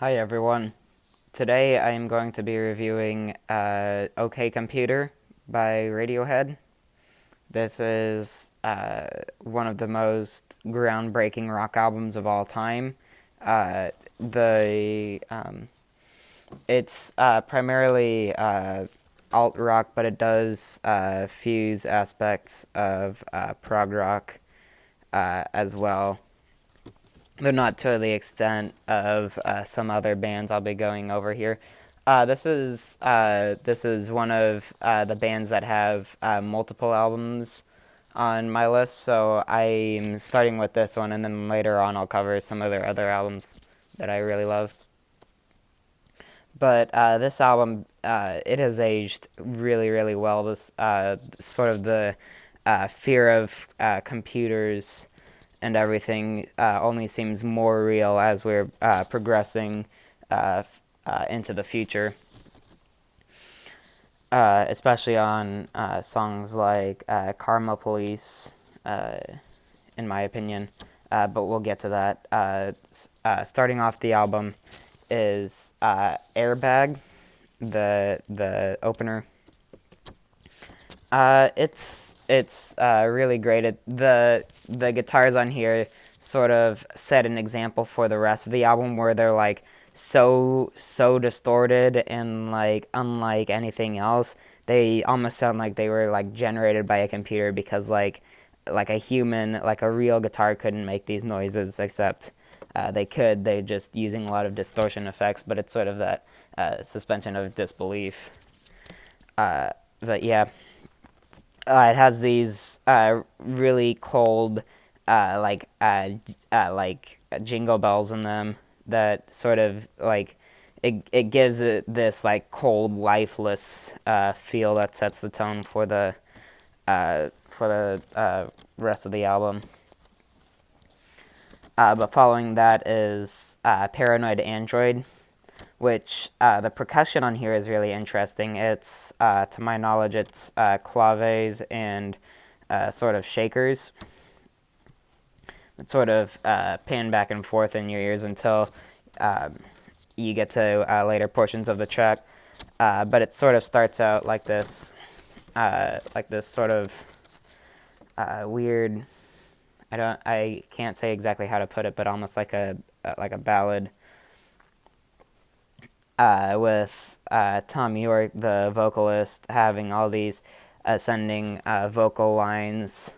Hi everyone. Today I am going to be reviewing OK Computer by Radiohead. This is one of the most groundbreaking rock albums of all time. The It's primarily alt rock, but it does fuse aspects of prog rock as well, though not to the extent of some other bands I'll be going over here. This is one of the bands that have multiple albums on my list, so I'm starting with this one, and then later on I'll cover some of their other albums that I really love. But this album, it has aged really, really well. This sort of the fear of computers and everything only seems more real as we're progressing into the future, especially on songs like Karma Police, in my opinion. But we'll get to that. Starting off the album is Airbag, the opener. It's really great. The guitars on here sort of set an example for the rest of the album, where they're like so distorted and like unlike anything else. They almost sound like they were like generated by a computer, because like a human, like a real guitar couldn't make these noises, except they just using a lot of distortion effects, but it's sort of that suspension of disbelief. But yeah, it has these really cold, jingle bells in them that sort of like it gives it this like cold, lifeless feel that sets the tone for the rest of the album. But following that is Paranoid Android, which the percussion on here is really interesting. It's, to my knowledge, it's claves and sort of shakers that sort of pan back and forth in your ears until you get to later portions of the track. But it sort of starts out like this sort of weird. I can't say exactly how to put it, but almost like a ballad, with Tom York, the vocalist, having all these ascending vocal lines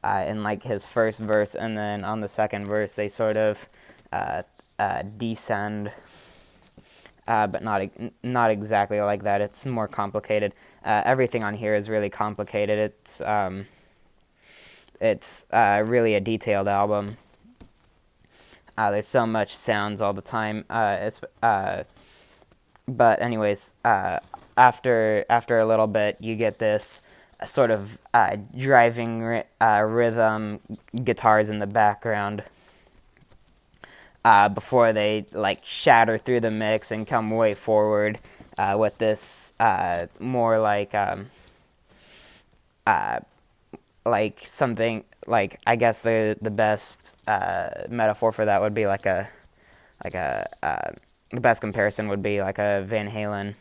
in like his first verse, and then on the second verse they sort of descend, but not exactly like that. It's more complicated. Everything on here is really complicated. It's really a detailed album. There's so much sounds all the time. But anyways, after a little bit, you get this sort of driving rhythm guitars in the background, before they like shatter through the mix and come way forward with this more like something like, I guess the best metaphor for that would be like a the best comparison would be like a Van Halen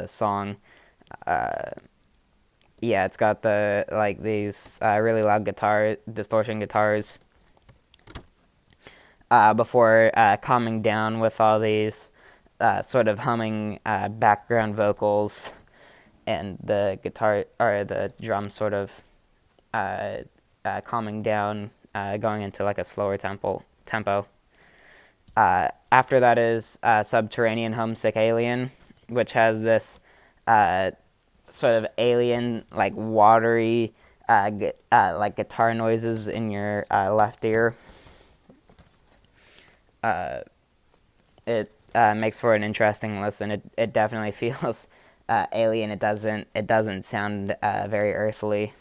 song. Yeah, it's got these really loud distortion guitars, before calming down with all these sort of humming background vocals, and the guitar or the drum sort of calming down, going into like a slower tempo. After that is Subterranean Homesick Alien, which has this sort of alien, like watery, like guitar noises in your left ear. It makes for an interesting listen. It definitely feels alien. It doesn't sound very earthly.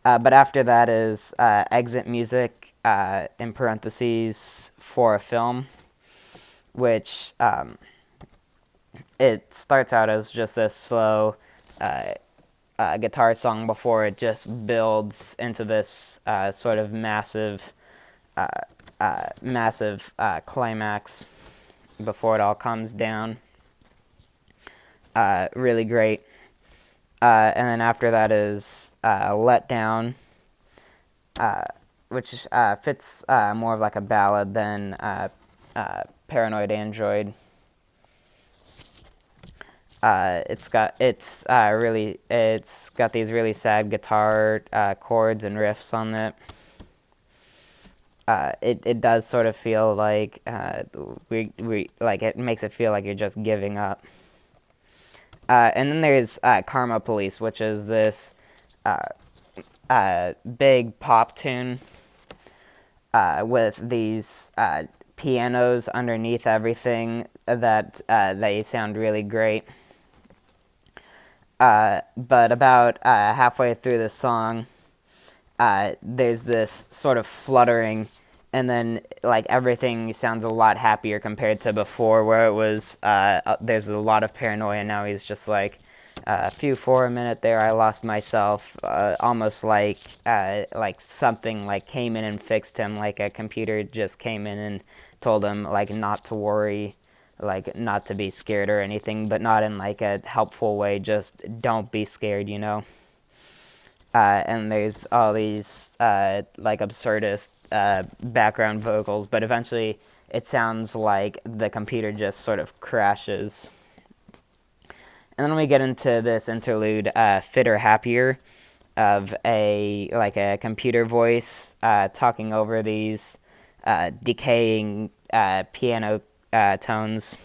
But after that is exit music, in parentheses, for a film, which it starts out as just this slow guitar song before it just builds into this sort of massive massive climax before it all comes down. Really great. And then after that is Let Down, which fits more of like a ballad than Paranoid Android. It's got these really sad guitar chords and riffs on it. It does sort of feel like we like it makes it feel like you're just giving up. And then there's Karma Police, which is this big pop tune with these pianos underneath everything that they sound really great. But about halfway through the song, there's this sort of fluttering, and then like everything sounds a lot happier compared to before, where it was there's a lot of paranoia. Now he's just like, phew, for a minute there, I lost myself. Almost like something like came in and fixed him, like a computer just came in and told him like not to worry, like not to be scared or anything, but not in like a helpful way. Just don't be scared, you know. And there's all these like absurdist background vocals, but eventually it sounds like the computer just sort of crashes. And then we get into this interlude, Fitter Happier, of a computer voice talking over these decaying piano tones.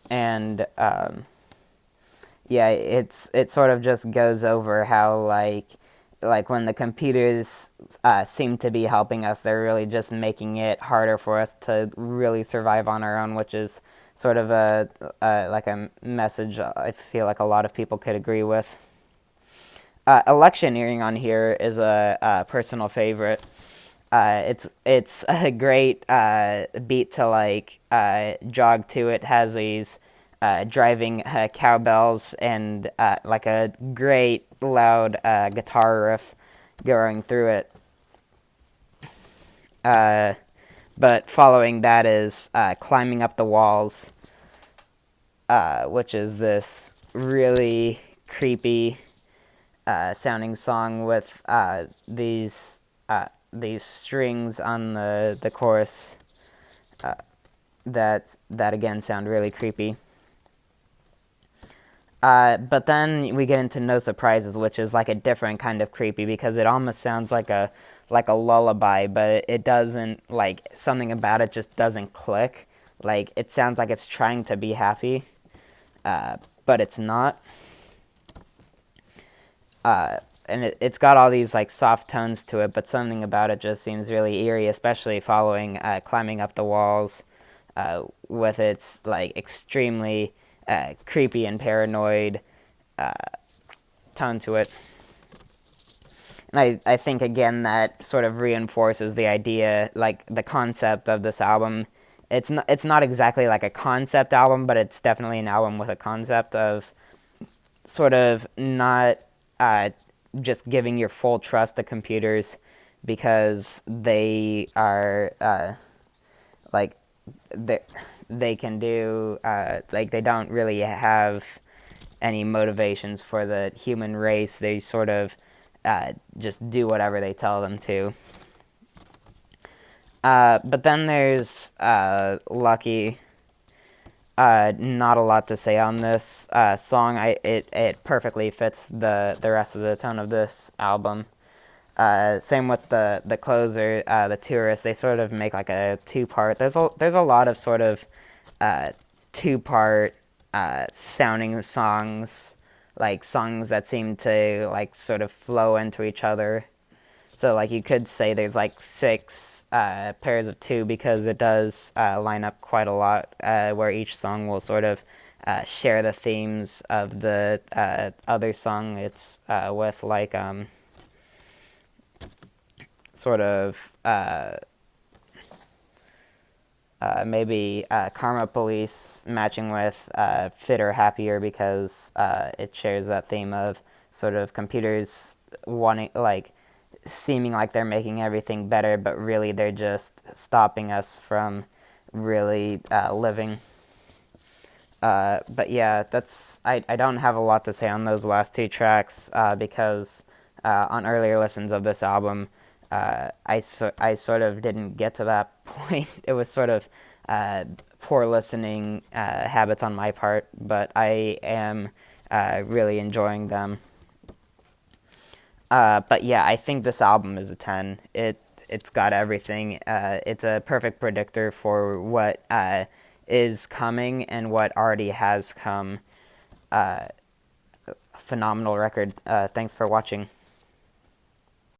And yeah, it sort of just goes over how like when the computers seem to be helping us, they're really just making it harder for us to really survive on our own, which is sort of like a message I feel like a lot of people could agree with. Electioneering on here is a personal favorite. It's a great beat to like jog to. It has these driving cowbells and like a great loud guitar riff going through it. But following that is Climbing Up the Walls, which is this really creepy sounding song with these strings on the chorus that again sound really creepy. But then we get into No Surprises, which is like a different kind of creepy because it almost sounds like a lullaby, but it doesn't, like something about it just doesn't click. Like it sounds like it's trying to be happy, but it's not. And it's got all these like soft tones to it, but something about it just seems really eerie, especially following Climbing Up the Walls, with its like extremely creepy and paranoid tone to it. And I think again that sort of reinforces the idea, like the concept of this album. It's not exactly like a concept album, but it's definitely an album with a concept of sort of not just giving your full trust to computers because they are like they can do like they don't really have any motivations for the human race. They sort of just do whatever they tell them to. But then there's Lucky. Not a lot to say on this song. It perfectly fits the rest of the tone of this album. Same with the closer, The Tourist. They sort of make like a two-part. There's a lot of sort of two-part sounding songs, like songs that seem to like sort of flow into each other. So like you could say there's like six pairs of two because it does line up quite a lot, where each song will sort of share the themes of the other song it's with, like sort of maybe Karma Police matching with Fitter Happier because it shares that theme of sort of computers wanting, like seeming like they're making everything better, but really they're just stopping us from really living. But yeah, I don't have a lot to say on those last two tracks because on earlier listens of this album, I sort of didn't get to that point. It was sort of uh, poor listening habits on my part, but I am really enjoying them. But yeah, I think this album is a 10. It's got everything. It's a perfect predictor for what is coming and what already has come. Phenomenal record. Thanks for watching.